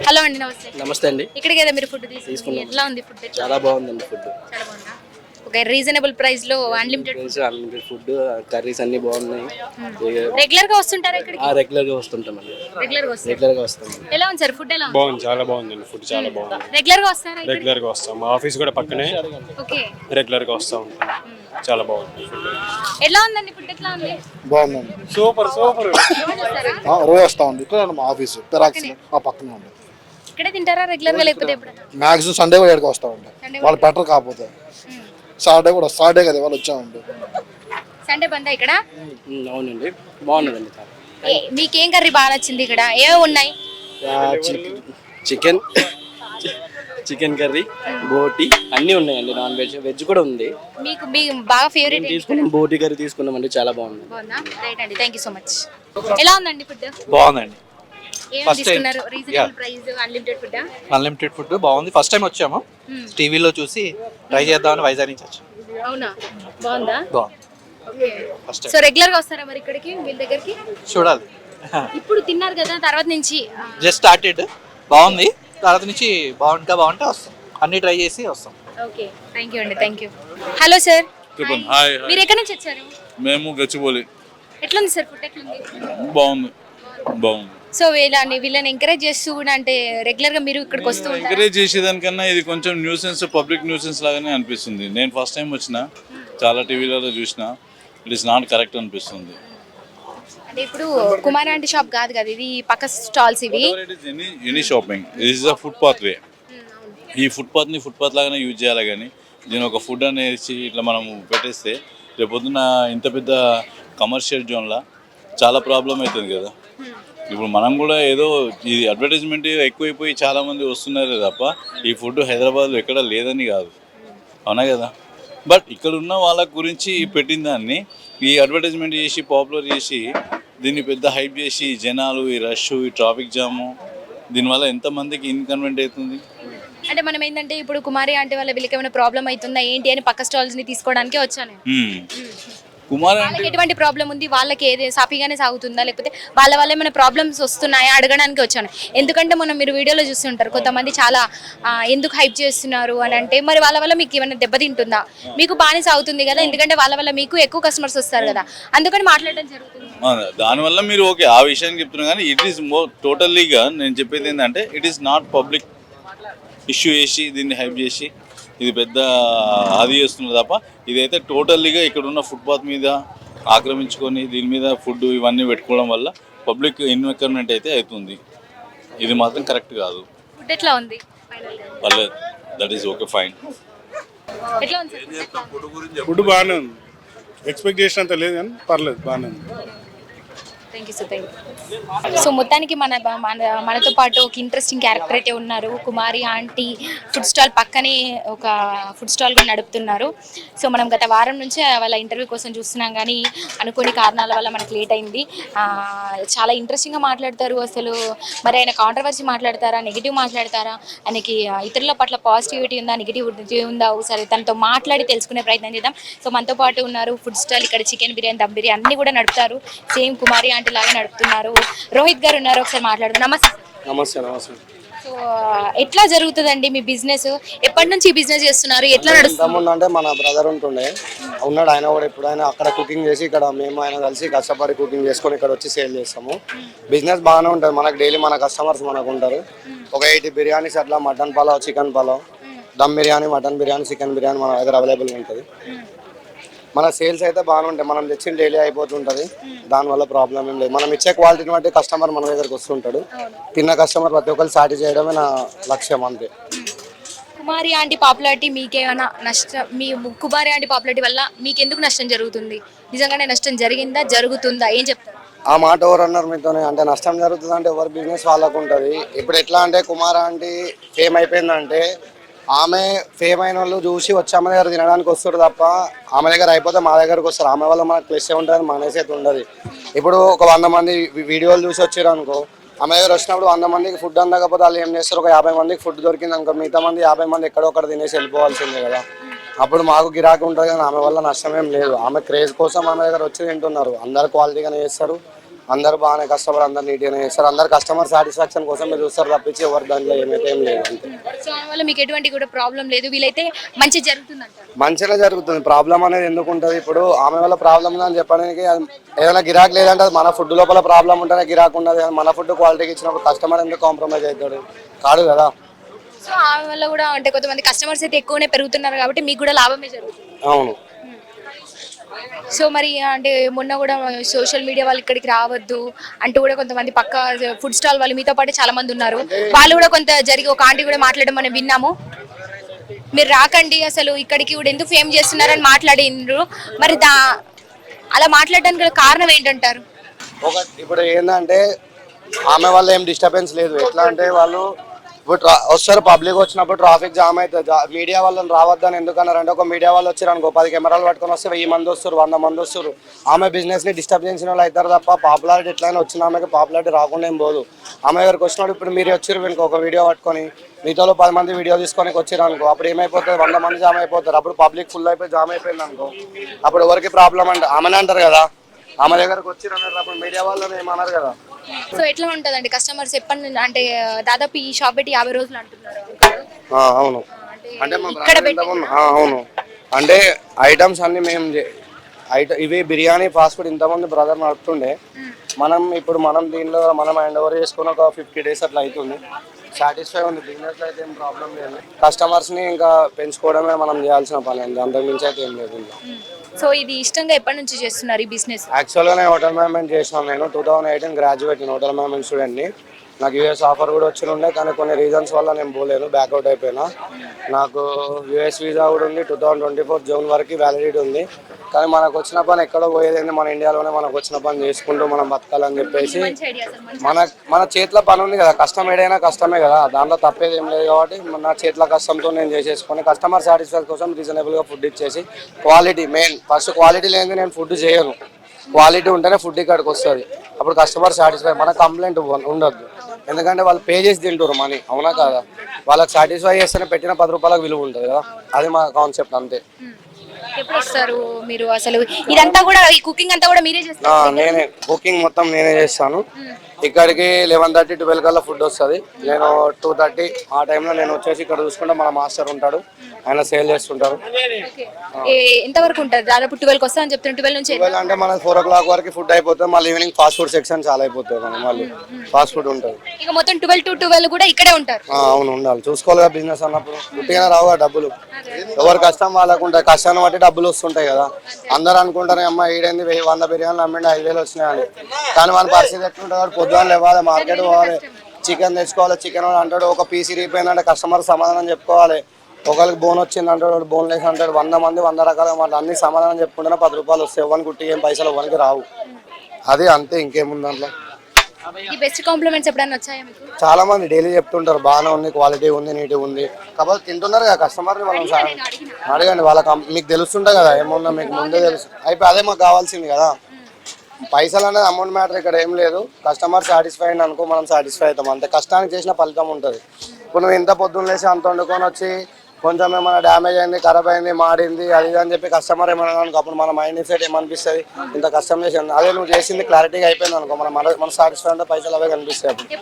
Hello అండి, నమస్తే. నమస్తే అండి. ఇక్కడికి ఏదో మీరు ఫుడ్ తీసుకున్నారు, ఎట్లా ఉంది ఫుడ్? చాలా బాగుందండి ఫుడ్. చాలా బాగుందా? ఓకే, రీజనబుల్ ప్రైస్ లో అన్లిమిటెడ్ ఫుడ్, కర్రీస్ అన్ని బాగున్నాయి. రెగ్యులర్ గా వస్తుంటారా ఇక్కడికి? రెగ్యులర్ గా వస్తుంటామండి. రెగ్యులర్ గా వస్తాం. ఎలా ఉంది సార్ ఫుడ్? ఎలా ఉంది? బాగుంది, చాలా బాగుందండి ఫుడ్, చాలా బాగుంది. రెగ్యులర్ గా వస్తారా? రెగ్యులర్ గా వస్తాం, మా ఆఫీస్ కూడా పక్కనే. ఓకే, రెగ్యులర్ గా వస్తాం, చాలా బాగుంది ఫుడ్. ఎలా ఉందండి ఫుడ్? ఎట్లా ఉంది? బాగుందండి, సూపర్ సూపర్. రోజు వస్తా ఉంది. ఇక్కడ మా ఆఫీస్ పెరాక్స్ పక్కన ఉంది. ఇక్కడే తింటారా రెగ్యులర్ గా, లేకపోతే ఎప్పుడైనా? మ్యాక్సిమం సండే కూడా ఇక్కడికి వస్తా ఉంటాయి. వాళ్ళు పెట్టరు, కాకపోతే సాటర్డే కూడా, సాటర్డే కదా వాళ్ళు వచ్చామండి. సండే బందా ఇక్కడ? అవునండి, బాగున్నదండి. మీకేం కర్రీ బాగా నచ్చింది ఇక్కడ? ఏవో ఉన్నాయి? చికెన్ కర్రీ, బోటి అన్నీ ఉన్నాయండి. నాన్ వెజ్, వెజ్ కూడా ఉంది. మీకు బాగా ఫేవరెట్ తీసుకున్నాం, బోటి కర్రీ తీసుకున్నామండి, చాలా బాగుంది. బాగుందా? రైట్ అండి, థ్యాంక్ యూ సో మచ్. ఎలా ఉందండి ఫుడ్? బాగుందండి. అన్లిమిటెడ్ ఫుడ్ బాగుంది. ఫస్ట్ టైం వచ్చాము, టీవీలో చూసి ట్రై చేద్దామని వైజాగ్ నుంచి వచ్చాము. అవునా? బాగుందా? బాగుంది. సో రెగ్యులర్ గా వస్తారా మరి ఇక్కడికి, వీళ్ళ దగ్గరికి? చూడాలి. ఇప్పుడు తిన్నారు కదా, తర్వాత నుంచి జస్ట్ స్టార్టెడ్, బాగుంది. తర్వాత నుంచి బాగుంటే వస్తాం, అన్ని ట్రై చేసి వస్తాం. ఓకే, థ్యాంక్ యూ అండి, thank you. Hello sir, hi. మీరు ఎక్కడి నుంచి వచ్చారు? మేము గచ్చిబౌలి. ఎట్లుంది సార్ ఫుడ్? ఎట్లుంది? బాగుంది. సో వీళ్ళని ఎంకరేజ్ చేస్తూ కూడా, అంటే రెగ్యులర్ గా మీరు ఇక్కడికి వస్తూ ఉంటారా? ఎంకరేజ్ చేసేదానికన్నా ఇది కొంచెం న్యూసెన్స్, పబ్లిక్ న్యూసెన్స్ లాగానే అనిపిస్తుంది. నేను ఫస్ట్ టైం వచ్చిన, చాలా టీవీలలో చూసిన, ఇట్ ఈస్ నాట్ కరెక్ట్ అనిపిస్తుంది. అంటే ఇప్పుడు కుమార్ ఆంటీ షాప్ కాదు కదా ఇది, పక్క స్టాల్స్ ఇవి. Any shopping, it is a footpath way. ఈ ఫుట్పాత్ని ఫుట్పాత్ లాగానే యూజ్ చేయాలి, కానీ దీని ఒక ఫుడ్ అనేసి ఇట్లా మనము పెట్టేస్తే రేపొద్దున ఇంత పెద్ద కమర్షియల్ జోన్లా చాలా ప్రాబ్లం అవుతుంది కదా. ఇప్పుడు మనం కూడా ఏదో ఈ అడ్వర్టైజ్మెంట్ ఎక్కువైపోయి చాలామంది వస్తున్నారు తప్ప ఈ ఫుడ్ హైదరాబాద్లో ఎక్కడ లేదని కాదు, అవునా కదా. బట్ ఇక్కడ ఉన్న వాళ్ళ గురించి పెట్టిన దాన్ని ఈ అడ్వర్టైజ్మెంట్ చేసి పాపులర్ చేసి దీన్ని పెద్ద హైప్ చేసి జనాలు, ఈ రష్, ఈ ట్రాఫిక్ జాము, దీనివల్ల ఎంతమందికి ఇన్కన్వెంట్ అవుతుంది. అంటే మనం ఏంటంటే ఇప్పుడు కుమారి ఆంటీ వాళ్ళ వీళ్ళకి ఏమైనా ప్రాబ్లం అవుతుందా ఏంటి అని పక్క స్టాల్స్ ని తీసుకోవడానికి వచ్చాను. కుమార్ వాళ్ళకి ఎటువంటి ప్రాబ్లం ఉంది, వాళ్ళకి ఏది సాఫీగానే సాగుతుందా, లేకపోతే వాళ్ళ వల్ల ఏమైనా ప్రాబ్లమ్స్ వస్తున్నాయా అడగడానికి వచ్చాను. ఎందుకంటే మనం మీరు వీడియోలో చూస్తుంటారు కొంతమంది చాలా ఎందుకు హైప్ చేస్తున్నారు అని అంటే, మరి వాళ్ళ వల్ల మీకు ఏమైనా దెబ్బతింటుందా? మీకు బాగానే సాగుతుంది కదా, ఎందుకంటే వాళ్ళ వల్ల మీకు ఎక్కువ కస్టమర్స్ వస్తారు కదా, అందుకని మాట్లాడడం జరుగుతుంది. దానివల్ల మీరు ఓకే ఆ విషయాన్ని చెప్తున్నారు, కానీ ఇట్ ఈస్ టోటల్లీగా నేను చెప్పేది ఏంటంటే it is not public issue చేసి దీన్ని హైప్ చేసి ఇది పెద్ద అది చేస్తున్నారు తప్ప, ఇదైతే టోటల్లీగా ఇక్కడ ఉన్న ఫుట్పాత్ మీద ఆక్రమించుకొని దీని మీద ఫుడ్ ఇవన్నీ పెట్టుకోవడం వల్ల పబ్లిక్ ఇన్వెక్మెంట్ అయితే అవుతుంది. ఇది మాత్రం కరెక్ట్ కాదు. ఫుడ్ ఎట్లా ఉంది? పర్లేదు, దట్ ఈస్ ఓకే, ఫైన్. ఎట్లా ఉంది ఫుడ్ బాగానే ఉంది, ఎక్స్పెక్ట్ చేసినంత లేదు కానీ పర్లేదు, బాగానే ఉంది. Thank you sir, thank you. So మొత్తానికి మనతో పాటు ఒక ఇంట్రెస్టింగ్ క్యారెక్టర్ అయితే ఉన్నారు. కుమారి ఆంటీ ఫుడ్ స్టాల్ పక్కనే ఒక ఫుడ్ స్టాల్ కూడా నడుపుతున్నారు. సో మనం గత వారం నుంచే వాళ్ళ ఇంటర్వ్యూ కోసం చూస్తున్నాం, కానీ అనుకోని కారణాల వల్ల మనకు లేట్ అయింది. చాలా ఇంట్రెస్టింగ్గా మాట్లాడతారు. అసలు మరి ఆయన కాంట్రవర్సీ మాట్లాడతారా, నెగిటివ్ మాట్లాడతారా, ఆయనకి ఇతరుల పట్ల పాజిటివిటీ ఉందా, నెగిటివిటీ ఉందా, ఒకసారి తనతో మాట్లాడి తెలుసుకునే ప్రయత్నం చేద్దాం. సో మనతో పాటు ఉన్నారు ఫుడ్ స్టాల్, ఇక్కడ చికెన్ బిర్యానీ, దమ్ బిర్యానీ అన్ని కూడా నడుపుతారు. సేమ్ కుమారి ఆంటీ లాగా నడుపుతున్నారు. రోహిత్ గారు ఉన్నారు, ఒకసారి మాట్లాడదాం. నమస్తే. నమస్తే. సో ఎట్లా జరుగుతుందండి మీ బిజినెస్? ఎప్పటి నుంచి ఈ బిజినెస్ చేస్తున్నారు? ఎట్లా నడుస్తుంది? అంటే మన బ్రదర్ ఉన్నాడు, ఆయన కూడా ఎప్పుడైనా అక్కడ కుకింగ్ చేసి ఇక్కడ మేము ఆయన కలిసి కష్టపడి కుకింగ్ చేసుకొని ఇక్కడ వచ్చి సేల్ చేస్తాము. బిజినెస్ బాగానే ఉంటుంది, మనకు డైలీ మన కస్టమర్స్ మనకు ఉంటారు. ఒక 80 బిర్యానీస్ అట్లా, mutton pulao, chicken pulao, dum biryani, mutton biryani, chicken biryani మన దగ్గర అవైలబుల్గా ఉంటుంది. మన సేల్స్ అయితే బాగానే ఉంటాయి, మనం తెచ్చిన డైలీ అయిపోతుంటుంది, దానివల్ల ప్రాబ్లం ఏం లేదు. మనం ఇచ్చే క్వాలిటీని బట్టి కస్టమర్ మన దగ్గరకు వస్తుంటాడు. తిన్న కస్టమర్ ప్రతి ఒక్కరు సాటిస్ఫై చేయడమే నా లక్ష్యం, అంతే. కుమారి ఆంటీ పాపులారిటీ మీకేమైనా నష్టం, మీ కుమారి ఆంటీ పాపులారిటీ వల్ల మీకు ఎందుకు నష్టం జరుగుతుంది? నిజంగానే నష్టం జరిగిందా, జరుగుతుందా, ఏం చెప్తారు? ఆ మాట ఎవరు అన్నారు మీతోనే? అంటే నష్టం జరుగుతుంది అంటే ఎవరి బిజినెస్ వాళ్ళకు ఉంటుంది. ఇప్పుడు ఎట్లా అంటే కుమార్ ఆంటీ ఫేమ్ అయిపోయిందంటే ఆమె ఫేమ్ అయిన వాళ్ళు చూసి వచ్చి ఆమె దగ్గర తినడానికి వస్తారు తప్ప ఆమె దగ్గర అయిపోతే మా దగ్గరకు వస్తారు. ఆమె వల్ల మనకు ప్లస్ ఉంటుంది, మనసే ఉండదు. ఇప్పుడు ఒక 100 మంది వీడియోలు చూసి వచ్చారు అనుకో, ఆమె దగ్గర వచ్చినప్పుడు 100 మందికి ఫుడ్ అందకపోతే వాళ్ళు ఏం చేస్తారు, ఒక 50 మందికి ఫుడ్ దొరికింది అనుకో, మిగతా మంది 50 మంది ఎక్కడో ఒకటి తినేసి వెళ్ళిపోవాల్సిందే కదా. అప్పుడు మాకు గిరాకీ ఉంటుంది, కానీ ఆమె వల్ల నష్టం ఏం లేదు. ఆమె క్రేజ్ కోసం ఆమె దగ్గర వచ్చి తింటున్నారు, అందరు క్వాలిటీగానే చేస్తారు, అందరు బాగానే కస్టమర్ అందరు నీట్గానే చేస్తారు, అందరు కస్టమర్ సాటిస్ఫాక్షన్ కోసం మీరు చూస్తారు తప్పించి ఎవరు దాంట్లో ఏమైతే ఏం లేదు అంతే. సో దానివల్ల మీకు ఎటువంటి కూడా ప్రాబ్లం లేదు, వీలైతే మంచి జరుగుతుంది అంటారు. మంచిగా జరుగుతుంది. ప్రాబ్లం అనేది ఎందుకు ఉంటుంది? ఇప్పుడు ఆమె వల్ల ప్రాబ్లం ఉందని చెప్పడానికి ఏదైనా గిరాక్ లేదంటే అది మన ఫుడ్ లోపల ప్రాబ్లం ఉంటేనే గిరాక్ ఉండదు. మన ఫుడ్ క్వాలిటీకి ఇచ్చినప్పుడు కస్టమర్ ఎందుకు కాంప్రమైజ్ అవుతాడు? కాదు కదా. సో ఆ వల్ల కూడా అంటే కొంతమంది కస్టమర్స్ అయితే ఎక్కువనే పెరుగుతున్నారు కాబట్టి మీకు కూడా లాభమే జరుగుతుంది. అవును. సో మరి అంటే మొన్న కూడా సోషల్ మీడియా వాళ్ళు ఇక్కడికి రావద్దు అంటూ కూడా కొంతమంది పక్క ఫుడ్ స్టాల్ వాళ్ళు మీతో పాటు చాలా మంది ఉన్నారు, వాళ్ళు కూడా కొంత జరిగి ఒక ఆంటీ కూడా మాట్లాడడం మనం విన్నాము. మీరు రాకండి అసలు ఇక్కడికి కూడా ఎందుకు ఫేమ్ చేస్తున్నారని మాట్లాడిండ్రు. మరి అలా మాట్లాడడానికి గల కారణం ఏంటంటారు? ఇప్పుడు ఏంటంటే ఆమె వల్ల ఏం డిస్టర్బెన్స్ లేదు. ఎట్లా అంటే వాళ్ళు ఇప్పుడు వస్తారు, పబ్లిక్ వచ్చినప్పుడు ట్రాఫిక్ జామ్ అవుతుంది. మీడియా వాళ్ళని రావద్దని ఎందుకన్నారంటే ఒక మీడియా వాళ్ళు వచ్చారు అనుకో 10 కెమెరాలు పట్టుకొని వస్తే 1000 మంది వస్తారు, 100 మంది వస్తారు. ఆమె బిజినెస్ని డిస్టర్బ్ చేసిన వాళ్ళు అవుతారు తప్ప పాపులారిటీ ఎట్లయినా వచ్చిన ఆమెకి పాపులారిటీ రాకుండా ఏం పోదు. ఆమె దగ్గరికి వచ్చినప్పుడు ఇప్పుడు మీరు వచ్చారు వెనుక ఒక వీడియో పట్టుకొని మీతో 10 మంది వీడియో తీసుకొని వచ్చారు అనుకో, అప్పుడు ఏమైపోతుంది? 100 మంది జామ్ అయిపోతారు. అప్పుడు పబ్లిక్ ఫుల్ అయిపోయి జామ్ అయిపోయింది అనుకో, అప్పుడు ఎవరికి ప్రాబ్లం అంటే ఆమెనే అంటారు కదా. ఆమె దగ్గరకు వచ్చి అన్నారు, అప్పుడు మీడియా వాళ్ళని ఏమన్నారు కదా. సో ఎట్లా ఉంటుందండి కస్టమర్స్ ఎప్పటి నుంచి అంటే దాదాపు ఈ షాప్ పెట్టి 50 రోజులు అంటున్నారు. అవును. అంటే మా అవును, అంటే ఐటమ్స్ అన్ని మేము ఇవి బిర్యానీ ఫాస్ట్ ఫుడ్ ఇంతమంది బ్రదర్ నడుపుతుండే. మనం దీనిలో మనం హ్యాండ్ ఓవర్ చేసుకుని ఒక 50 days అట్లా అవుతుంది. సాటిస్ఫై ఉంది, బిజినెస్లో అయితే ఏం ప్రాబ్లం లేదు. కస్టమర్స్ని ఇంకా పెంచుకోవడమే మనం చేయాల్సిన పని అండి, అంతకుమించి అయితే ఏం లేదు. సో ఇది ఇష్టంగా ఎప్పటి నుంచి చేస్తున్నారు ఈ బిజినెస్? యాక్చువల్గా నేను హోటల్ మేనేజ్మెంట్ చేసినాను. నేను 2018 గ్రాడ్యుయేట్ హోటల్ మేనేజ్మెంట్ స్టూడెంట్ని. నాకు యూఎస్ ఆఫర్ కూడా వచ్చి ఉండే, కానీ కొన్ని రీజన్స్ వల్ల నేను పోలేను, బ్యాక్అవుట్ అయిపోయినా. నాకు యూఎస్ వీసా కూడా ఉంది, 2024 జూన్ వరకు వ్యాలిడిటీ ఉంది. కానీ మనకు వచ్చిన పని ఎక్కడో పోయేది, మన ఇండియాలోనే మనకు వచ్చిన పని చేసుకుంటూ మనం బతకాలని చెప్పేసి మన చేతిలో పని ఉంది కదా. కష్టం ఏదైనా కష్టమే కదా, దాంట్లో తప్పేది ఏం లేదు. కాబట్టి నా చేతిలో కష్టంతో నేను చేసేసుకొని కస్టమర్ సాటిస్ఫాక్షన్ కోసం రీజనబుల్గా ఫుడ్ ఇచ్చేసి క్వాలిటీ మెయిన్. ఫస్ట్ క్వాలిటీ లేనిది నేను ఫుడ్ చేయను. క్వాలిటీ ఉంటేనే ఫుడ్ ఇక్కడికి వస్తుంది. అప్పుడు కస్టమర్ సాటిస్ఫై, మన కంప్లైంట్ ఉండొద్దు. ఎందుకంటే వాళ్ళు పే చేసి తింటారు మనీ, అవునా కాదా? వాళ్ళకి సాటిస్ఫై చేస్తేనే పెట్టిన 10 రూపాయలకు విలువ ఉంటుంది కదా. అది మా కాన్సెప్ట్ అంతే. ఎప్పుడు వస్తారు మీరు? అసలు ఇదంతా కూడా ఈ కుకింగ్ అంతా కూడా మీరే చేస్తారు? నేనే కుకింగ్ మొత్తం నేనే చేస్తాను. ఇక్కడికి 11:30 12 కల్లా ఫుడ్ వస్తుంది. నేను 2:30 ఆ టైంలో నేను వచ్చేసి ఇక్కడ చూసుకుంటే మన మాస్టర్ ఉంటాడు, ఆయన సేల్ చేస్తుంటారు. ఎంతవరకు ఉంటుంది? దాదాపు 12కి వస్తా అని చెప్తున్నాను. 12 నుంచి 12 అంటే మనకి 4 o'clock వరకు ఫుడ్ అయిపోతుంది. మళ్ళీ ఈవినింగ్ ఫాస్ట్ ఫుడ్ సెక్షన్ చాలా అయిపోతుంది. మనం మళ్ళీ ఫాస్ట్ ఫుడ్ ఉంటుంది. ఇక మొత్తం 12 to 12 కూడా ఇక్కడే ఉంటారు? అవును, ఉండాలి. చూసుకోవాలి బిజినెస్ అన్నప్పుడు. ఉట్టిగా రావు డబ్బులు, ఎవరు కష్టం వాళ్ళకు ఉంటాయి. కష్టాన్ని బట్టి డబ్బులు వస్తుంటాయి కదా. అందరూ అనుకుంటారు అమ్మ ఈడేంది 100 బిర్యానీలు అమ్మిండి 5,000 వచ్చినాయని. కానీ మన పరిస్థితి ఎట్లుంటుంది? పొద్దున్న లేవాలి, మార్కెట్ పోవాలి, చికెన్ తెచ్చుకోవాలి. చికెన్ అంటాడు ఒక పీస్ ఇరిగిపోయిందంటే కస్టమర్ సమాధానం చెప్పుకోవాలి. ఒకరికి బోన్ వచ్చింది అంటాడు, బోన్ లేసి అంటాడు. 100 మంది 100 రకాల మాట అన్ని సమాధానం చెప్పుకుంటేనే 10 రూపాయలు వస్తాయి. ఎవరికి కుట్టి ఏం పైసలు ఎవరికి రావు. అది అంతే, ఇంకేముంది దాంట్లో. ఈ బెస్ట్ కాంప్లిమెంట్స్ ఎప్పుడైనా వచ్చాయా మీకు? చాలా మంది డైలీ చెప్తుంటారు బాగానే ఉంది, క్వాలిటీ ఉంది, నీట్గా ఉంది. కాకపోతే తింటున్నారు కదా కస్టమర్ని. మనం అడగండి, వాళ్ళకి మీకు తెలుస్తుంటుంది కదా ఏమున్నా, మీకు ముందే తెలుసు. అయిపోయి అదే మాకు కావాల్సింది కదా. పైసలు అనేది అమౌంట్ మ్యాటర్ ఇక్కడ ఏం లేదు. కస్టమర్ సాటిస్ఫై అయిన అనుకో మనం సాటిస్ఫై అవుతాం అంతే. కష్టానికి చేసిన ఫలితం ఉంటుంది. ఇప్పుడు నువ్వు ఇంత పొద్దున్న లేసి అంత వండుకొని వచ్చి కొంచెం ఏమైనా డ్యామేజ్ అయింది, ఖరాబ్ అయింది, మాడింది అది అని చెప్పి కస్టమర్ ఏమైనా అనుకో, అప్పుడు మన మైండ్ సెట్ ఏమనిపిస్తుంది? ఇంత కష్టం చేసి అదే నువ్వు చేసింది క్లారిటీగా అయిపోయింది అనుకో, మన సాటిస్ఫై అంటే పైసలు అవే కనిపిస్తాయి.